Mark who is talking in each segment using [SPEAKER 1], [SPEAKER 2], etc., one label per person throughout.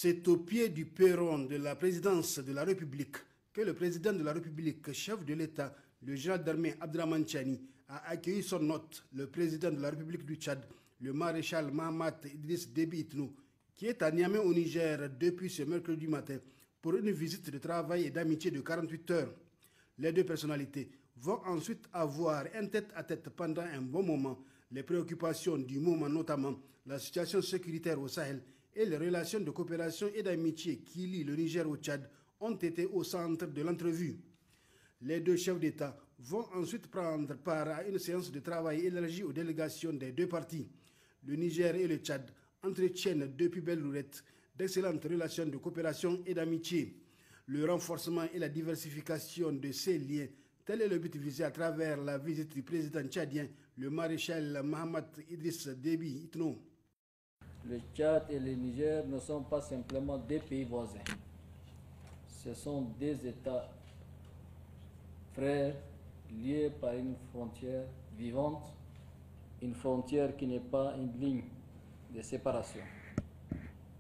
[SPEAKER 1] C'est au pied du perron de la présidence de la République que le président de la République, chef de l'État, le général d'armée Abdraman Chani, a accueilli son hôte, le président de la République du Tchad, le maréchal Mahamat Idriss Déby Itno, qui est à Niamey au Niger depuis ce mercredi matin pour une visite de travail et d'amitié de 48 heures. Les deux personnalités vont ensuite avoir un tête-à-tête pendant un bon moment, les préoccupations du moment, notamment la situation sécuritaire au Sahel et les relations de coopération et d'amitié qui lient le Niger au Tchad ont été au centre de l'entrevue. Les deux chefs d'État vont ensuite prendre part à une séance de travail élargie aux délégations des deux parties. Le Niger et le Tchad entretiennent depuis belle lurette d'excellentes relations de coopération et d'amitié. Le renforcement et la diversification de ces liens, tel est le but visé à travers la visite du président tchadien, le maréchal Mahamat Idriss Déby Itno.
[SPEAKER 2] Le Tchad et le Niger ne sont pas simplement deux pays voisins. Ce sont des États frères liés par une frontière vivante, une frontière qui n'est pas une ligne de séparation,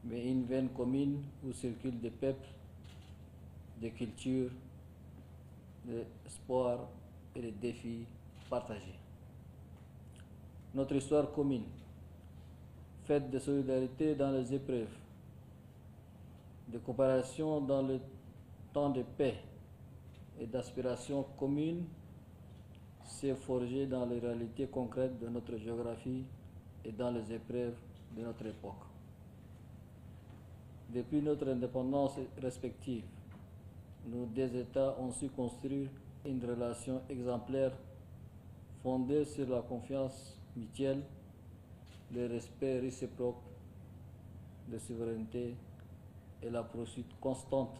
[SPEAKER 2] mais une veine commune où circulent des peuples, des cultures, des espoirs et des défis partagés. Notre histoire commune, faite de solidarité dans les épreuves, de coopération dans le temps de paix et d'aspiration commune, s'est forgée dans les réalités concrètes de notre géographie et dans les épreuves de notre époque. Depuis notre indépendance respective, nos deux États ont su construire une relation exemplaire fondée sur la confiance mutuelle, le respect réciproque de souveraineté et la poursuite constante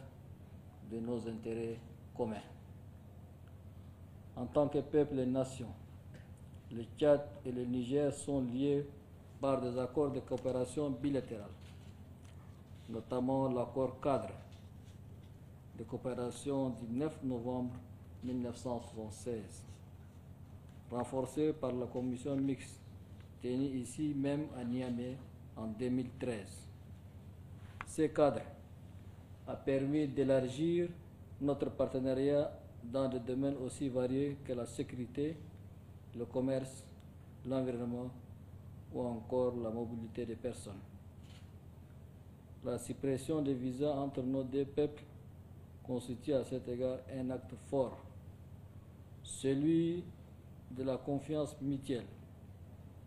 [SPEAKER 2] de nos intérêts communs. En tant que peuple et nation, le Tchad et le Niger sont liés par des accords de coopération bilatérale, notamment l'accord cadre de coopération du 9 novembre 1976, renforcé par la commission mixte tenue ici même à Niamey en 2013. Ce cadre a permis d'élargir notre partenariat dans des domaines aussi variés que la sécurité, le commerce, l'environnement ou encore la mobilité des personnes. La suppression des visas entre nos deux peuples constitue à cet égard un acte fort, celui de la confiance mutuelle,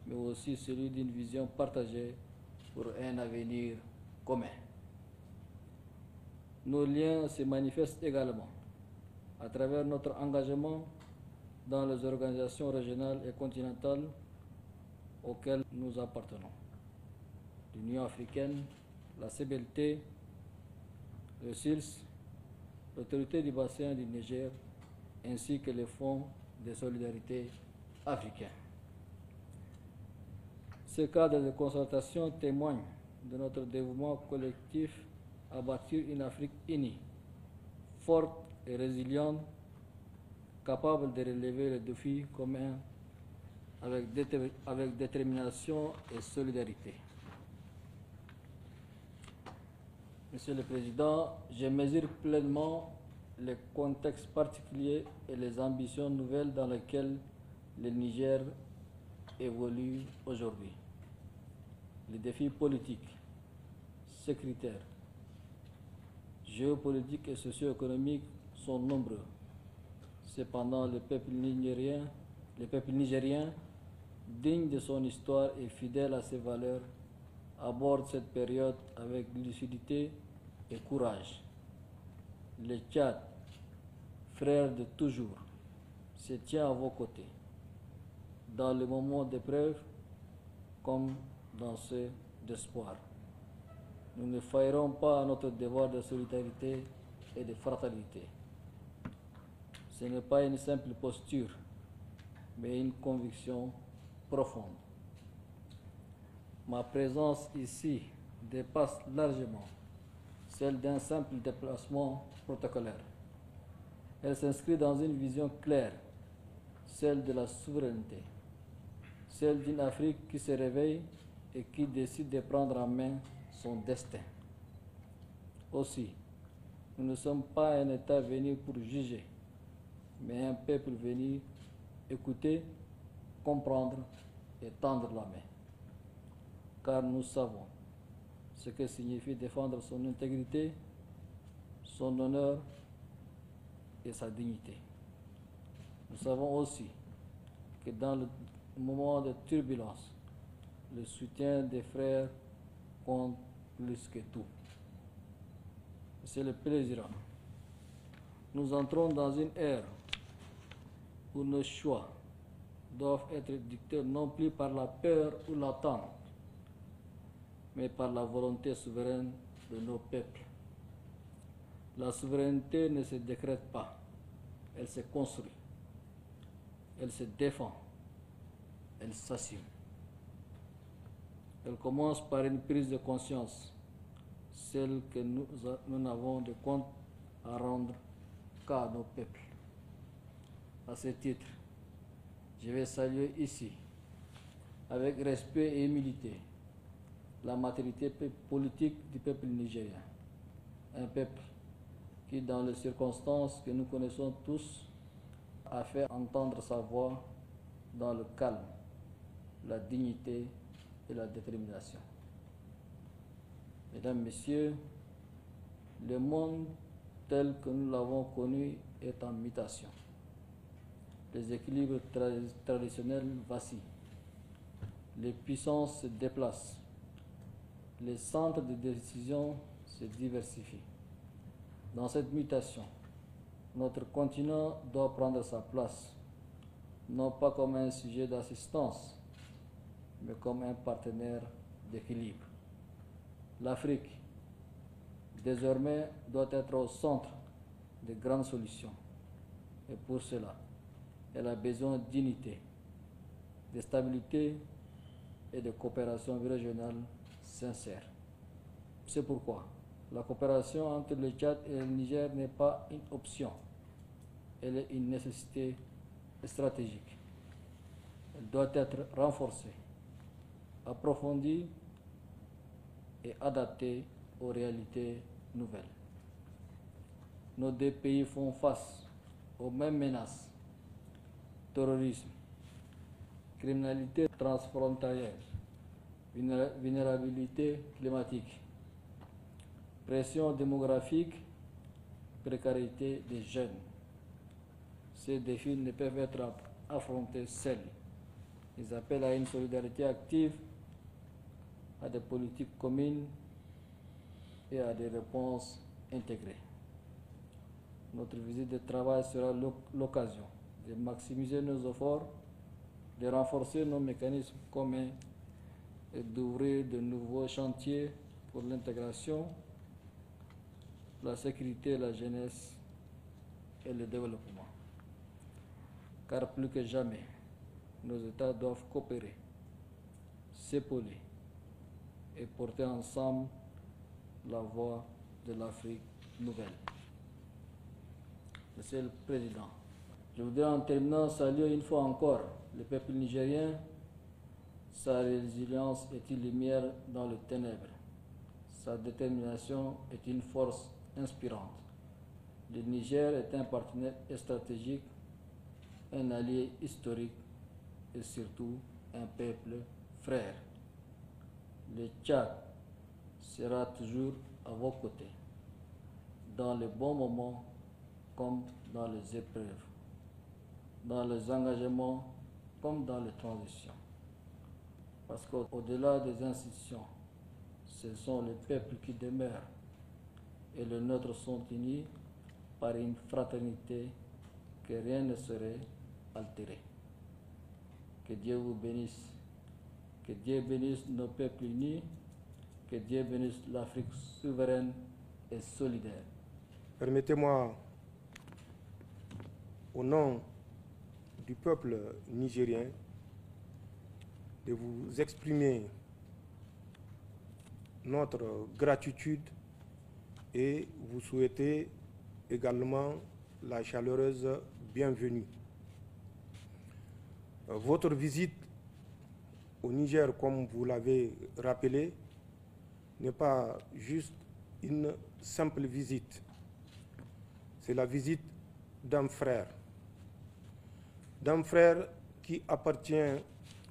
[SPEAKER 2] mais aussi celui d'une vision partagée pour un avenir commun. Nos liens se manifestent également à travers notre engagement dans les organisations régionales et continentales auxquelles nous appartenons. L'Union africaine, la CBLT, le SILS, l'autorité du bassin du Niger, ainsi que les fonds de solidarité africains. Ce cadre de concertation témoigne de notre dévouement collectif à bâtir une Afrique unie, forte et résiliente, capable de relever les défis communs avec détermination et solidarité. Monsieur le Président, je mesure pleinement le contexte particulier et les ambitions nouvelles dans lesquelles le Niger évolue aujourd'hui. Les défis politiques, sécuritaires, géopolitiques et socio-économiques sont nombreux. Cependant, le peuple nigérien, digne de son histoire et fidèle à ses valeurs, aborde cette période avec lucidité et courage. Le Tchad, frère de toujours, se tient à vos côtés, dans les moments d'épreuve comme dans ceux d'espoir. Nous ne faillerons pas à notre devoir de solidarité et de fraternité. Ce n'est pas une simple posture, mais une conviction profonde. Ma présence ici dépasse largement celle d'un simple déplacement protocolaire. Elle s'inscrit dans une vision claire, celle de la souveraineté, celle d'une Afrique qui se réveille et qui décide de prendre en main son destin. Aussi, nous ne sommes pas un État venu pour juger, mais un peuple venu écouter, comprendre et tendre la main. Car nous savons ce que signifie défendre son intégrité, son honneur et sa dignité. Nous savons aussi que dans le moment de turbulence, le soutien des frères compte plus que tout. Monsieur le Président, nous entrons dans une ère où nos choix doivent être dictés non plus par la peur ou l'attente, mais par la volonté souveraine de nos peuples. La souveraineté ne se décrète pas, elle se construit, elle se défend, elle s'assume. Elle commence par une prise de conscience, celle que nous n'avons de compte à rendre qu'à nos peuples. À ce titre, je vais saluer ici, avec respect et humilité, la maturité politique du peuple nigérien. Un peuple qui, dans les circonstances que nous connaissons tous, a fait entendre sa voix dans le calme, la dignité et la détermination. Mesdames, Messieurs, le monde tel que nous l'avons connu est en mutation. Les équilibres traditionnels vacillent. Les puissances se déplacent. Les centres de décision se diversifient. Dans cette mutation, notre continent doit prendre sa place, non pas comme un sujet d'assistance, mais comme un partenaire d'équilibre. L'Afrique, désormais, doit être au centre des grandes solutions. Et pour cela, elle a besoin d'unité, de stabilité et de coopération régionale sincère. C'est pourquoi la coopération entre le Tchad et le Niger n'est pas une option, elle est une nécessité stratégique. Elle doit être renforcée, approfondie et adaptée aux réalités nouvelles. Nos deux pays font face aux mêmes menaces: terrorisme, criminalité transfrontalière, vulnérabilité climatique, pression démographique, précarité des jeunes. Ces défis ne peuvent être affrontés seuls. Ils appellent à une solidarité active, à des politiques communes et à des réponses intégrées. Notre visite de travail sera l'occasion de maximiser nos efforts, de renforcer nos mécanismes communs et d'ouvrir de nouveaux chantiers pour l'intégration, la sécurité, la jeunesse et le développement. Car plus que jamais, nos États doivent coopérer, s'épauler et porter ensemble la voix de l'Afrique nouvelle. Monsieur le Président, je voudrais en terminant saluer une fois encore le peuple nigérien. Sa résilience est une lumière dans les ténèbres. Sa détermination est une force inspirante. Le Niger est un partenaire stratégique, un allié historique et surtout un peuple frère. Le Tchad sera toujours à vos côtés, dans les bons moments comme dans les épreuves, dans les engagements comme dans les transitions. Parce qu'au-delà des institutions, ce sont les peuples qui demeurent et les nôtres sont unis par une fraternité que rien ne saurait altérer. Que Dieu vous bénisse. Que Dieu bénisse nos peuples unis. Que Dieu bénisse l'Afrique souveraine et solidaire.
[SPEAKER 3] Permettez-moi, au nom du peuple nigérien, de vous exprimer notre gratitude et vous souhaiter également la chaleureuse bienvenue. Votre visite au Niger, comme vous l'avez rappelé, n'est pas juste une simple visite. C'est la visite d'un frère qui appartient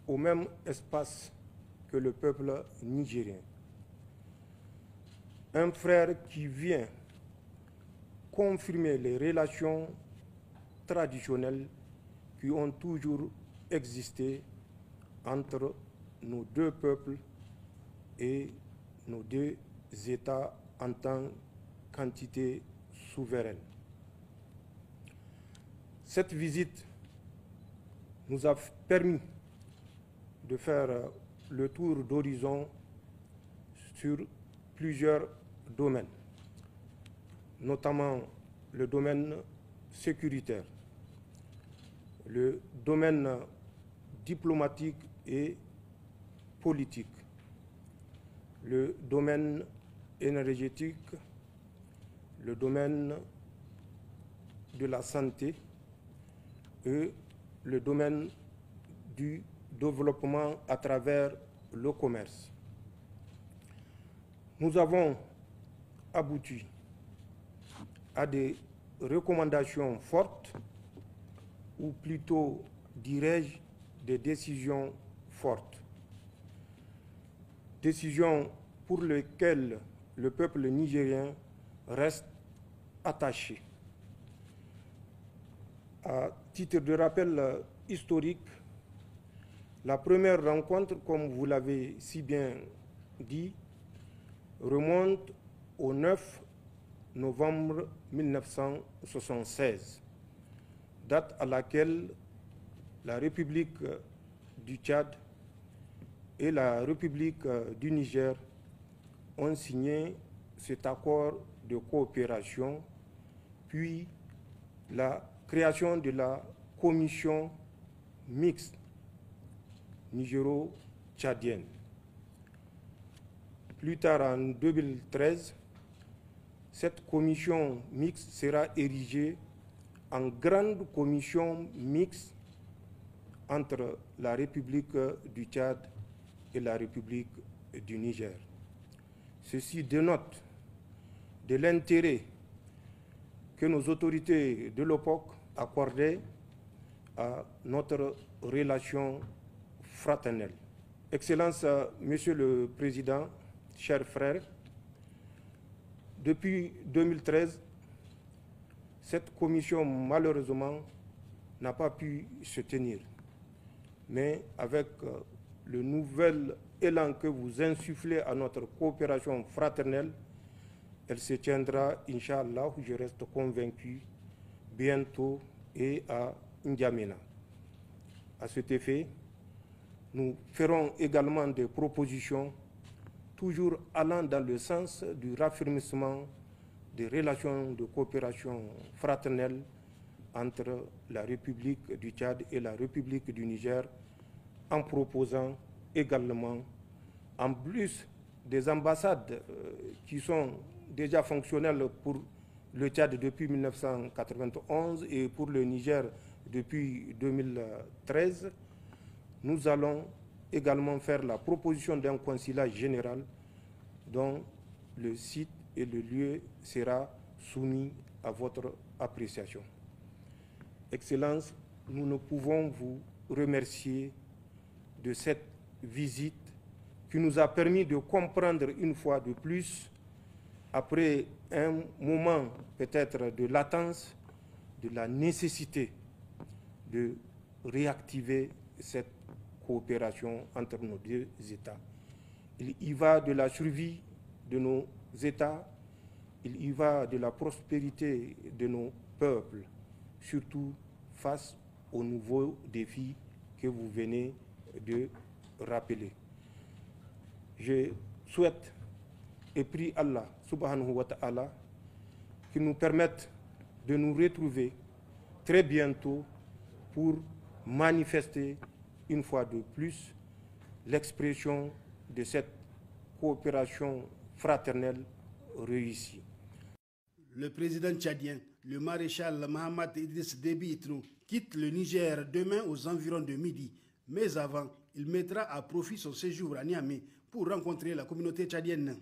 [SPEAKER 3] au même espace que le peuple nigérien. Un frère qui vient confirmer les relations traditionnelles qui ont toujours existé entre nos deux peuples et nos deux États en tant qu'entité souveraine. Cette visite nous a permis de faire le tour d'horizon sur plusieurs domaines, notamment le domaine sécuritaire, le domaine diplomatique et politique, le domaine énergétique, le domaine de la santé et le domaine du développement à travers le commerce. Nous avons abouti à des recommandations fortes, ou plutôt, dirais-je, des décisions fortes. Décisions pour lesquelles le peuple nigérien reste attaché. À titre de rappel historique, la première rencontre, comme vous l'avez si bien dit, remonte au 9 novembre 1976, date à laquelle la République du Tchad et la République du Niger ont signé cet accord de coopération, puis la création de la commission mixte nigéro-tchadienne. Plus tard, en 2013, cette commission mixte sera érigée en grande commission mixte entre la République du Tchad et la République du Niger. Ceci dénote de l'intérêt que nos autorités de l'époque accordaient à notre relation fraternelle. Excellence, Monsieur le Président, chers frères, depuis 2013, cette commission, malheureusement, n'a pas pu se tenir. Mais avec le nouvel élan que vous insufflez à notre coopération fraternelle, elle se tiendra, Inch'Allah, je reste convaincu, bientôt et à N'Djamena. À cet effet, nous ferons également des propositions toujours allant dans le sens du raffermissement des relations de coopération fraternelle entre la République du Tchad et la République du Niger, en proposant également, en plus des ambassades qui sont déjà fonctionnelles pour le Tchad depuis 1991 et pour le Niger depuis 2013, nous allons également faire la proposition d'un consulat général dont le site et le lieu sera soumis à votre appréciation. Excellence, nous ne pouvons vous remercier de cette visite qui nous a permis de comprendre une fois de plus, après un moment peut-être de latence, de la nécessité de réactiver cette coopération entre nos deux États. Il y va de la survie de nos États, il y va de la prospérité de nos peuples, surtout face aux nouveaux défis que vous venez de rappeler. Je souhaite et prie Allah subhanahu wa ta'ala qu'il nous permette de nous retrouver très bientôt pour manifester une fois de plus l'expression de cette coopération fraternelle réussie.
[SPEAKER 1] Le président tchadien, le maréchal Mahamat Idriss Déby Itno, quitte le Niger demain aux environs de midi. Mais avant, il mettra à profit son séjour à Niamey pour rencontrer la communauté tchadienne.